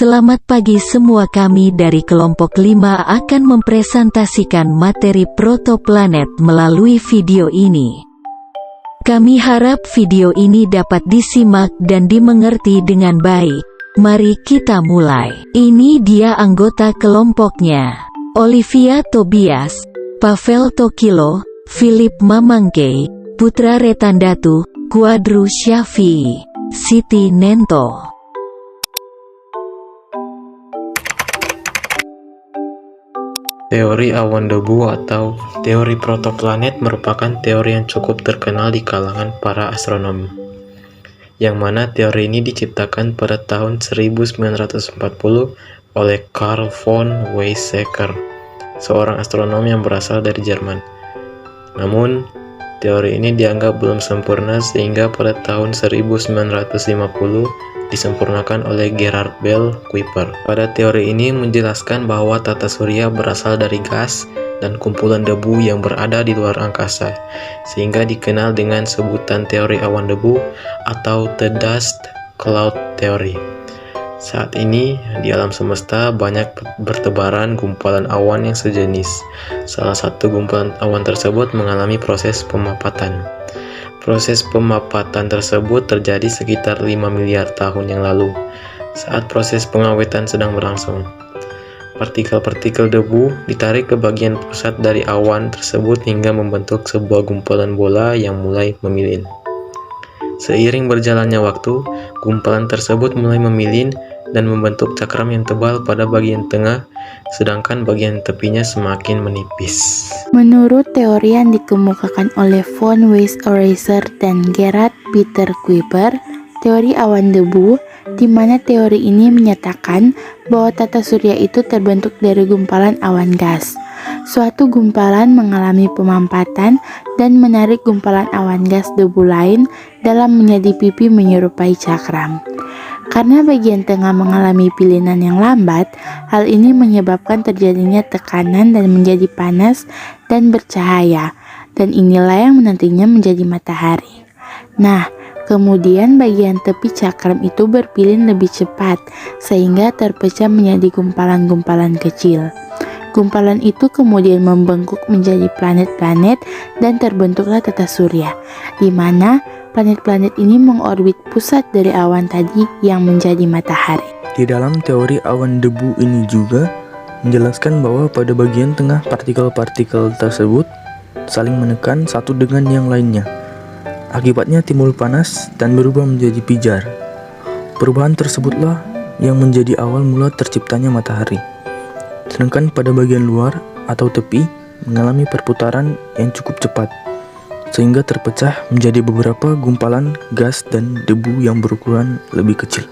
Selamat pagi semua, kami dari kelompok 5 akan mempresentasikan materi protoplanet melalui video ini. Kami harap video ini dapat disimak dan dimengerti dengan baik. Mari kita mulai. Ini dia anggota kelompoknya. Olivia Tobias, Pavel Tokilo, Philip Mamangke, Putra Retandatu, Kuadru Syafi'i, Siti Nento. Teori awan debu atau teori protoplanet merupakan teori yang cukup terkenal di kalangan para astronom, yang mana teori ini diciptakan pada tahun 1940 oleh Carl von Weizsäcker, seorang astronom yang berasal dari Jerman. Namun, teori ini dianggap belum sempurna sehingga pada tahun 1950 disempurnakan oleh Gerhard Bell Kuiper. Pada teori ini menjelaskan bahwa tata surya berasal dari gas dan kumpulan debu yang berada di luar angkasa, sehingga dikenal dengan sebutan teori awan debu atau the dust cloud theory. Saat ini, di alam semesta banyak bertebaran gumpalan awan yang sejenis. Salah satu gumpalan awan tersebut mengalami proses pemapatan. Proses pemapatan tersebut terjadi sekitar 5 miliar tahun yang lalu, saat proses pengawetan sedang berlangsung. Partikel-partikel debu ditarik ke bagian pusat dari awan tersebut hingga membentuk sebuah gumpalan bola yang mulai memilin. Seiring berjalannya waktu, gumpalan tersebut mulai memilin dan membentuk cakram yang tebal pada bagian tengah, sedangkan bagian tepinya semakin menipis. Menurut teori yang dikemukakan oleh von Weizsäcker dan Gerhard Peter Kuiper, teori awan debu, di mana teori ini menyatakan bahwa tata surya itu terbentuk dari gumpalan awan gas. Suatu gumpalan mengalami pemampatan dan menarik gumpalan awan gas debu lain dalam menjadi pipi menyerupai cakram. Karena bagian tengah mengalami pilinan yang lambat, hal ini menyebabkan terjadinya tekanan dan menjadi panas dan bercahaya, dan inilah yang nantinya menjadi matahari. Nah, kemudian bagian tepi cakram itu berpilin lebih cepat, sehingga terpecah menjadi gumpalan-gumpalan kecil. Gumpalan itu kemudian membengkuk menjadi planet-planet dan terbentuklah tata surya, di mana planet-planet ini mengorbit pusat dari awan tadi yang menjadi matahari. Di dalam teori awan debu ini juga menjelaskan bahwa pada bagian tengah partikel-partikel tersebut saling menekan satu dengan yang lainnya. Akibatnya timbul panas dan berubah menjadi pijar. Perubahan tersebutlah yang menjadi awal mula terciptanya matahari. Sedangkan pada bagian luar atau tepi mengalami perputaran yang cukup cepat, sehingga terpecah menjadi beberapa gumpalan gas dan debu yang berukuran lebih kecil.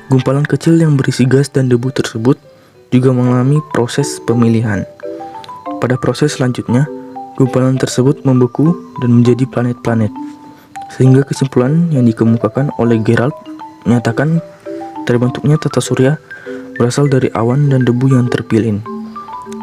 Gumpalan kecil yang berisi gas dan debu tersebut juga mengalami proses pemilihan. Pada proses selanjutnya, gumpalan tersebut membeku dan menjadi planet-planet, sehingga kesimpulan yang dikemukakan oleh Gerhard menyatakan terbentuknya tata surya berasal dari awan dan debu yang terpilin.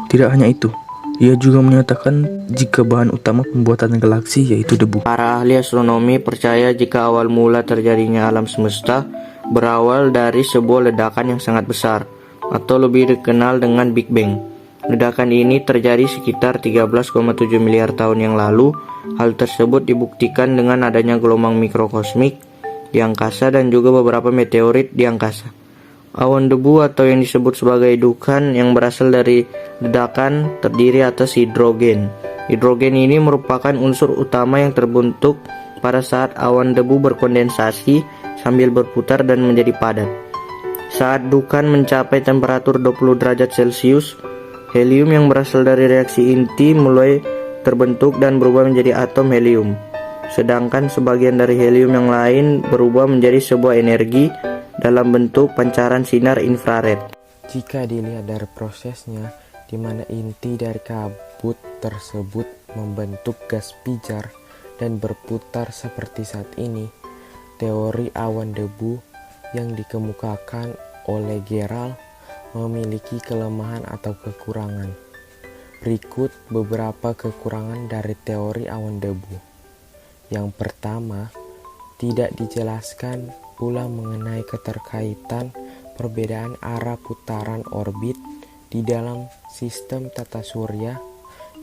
Tidak hanya itu, ia juga menyatakan jika bahan utama pembuatan galaksi yaitu debu. Para ahli astronomi percaya jika awal mula terjadinya alam semesta berawal dari sebuah ledakan yang sangat besar, atau lebih dikenal dengan Big Bang. Ledakan ini terjadi sekitar 13,7 miliar tahun yang lalu. Hal tersebut dibuktikan dengan adanya gelombang mikrokosmik di angkasa dan juga beberapa meteorit di angkasa. Awan debu atau yang disebut sebagai dukan yang berasal dari ledakan terdiri atas hidrogen. Hidrogen ini merupakan unsur utama yang terbentuk pada saat awan debu berkondensasi sambil berputar dan menjadi padat. Saat dukan mencapai temperatur 20 derajat Celcius, helium yang berasal dari reaksi inti mulai terbentuk dan berubah menjadi atom helium. Sedangkan sebagian dari helium yang lain berubah menjadi sebuah energi dalam bentuk pancaran sinar infrared. Jika dilihat dari prosesnya, di mana inti dari kabut tersebut membentuk gas pijar dan berputar seperti saat ini, teori awan debu yang dikemukakan oleh Gerhard memiliki kelemahan atau kekurangan. Berikut beberapa kekurangan dari teori awan debu. Yang pertama, tidak dijelaskan pula mengenai keterkaitan perbedaan arah putaran orbit di dalam sistem tata surya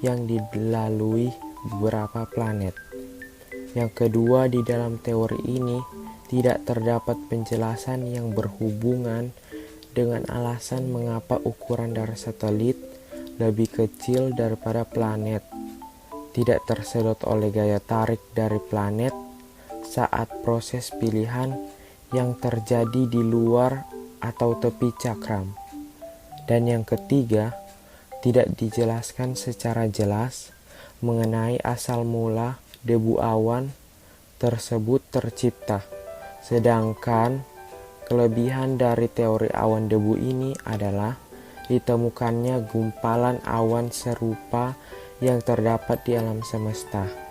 yang dilalui beberapa planet. Yang kedua, di dalam teori ini tidak terdapat penjelasan yang berhubungan dengan alasan mengapa ukuran dari satelit lebih kecil daripada planet, tidak tersedot oleh gaya tarik dari planet saat proses pilihan yang terjadi di luar atau tepi cakram. Dan yang ketiga, tidak dijelaskan secara jelas mengenai asal mula debu awan tersebut tercipta. Sedangkan kelebihan dari teori awan debu ini adalah ditemukannya gumpalan awan serupa yang terdapat di alam semesta.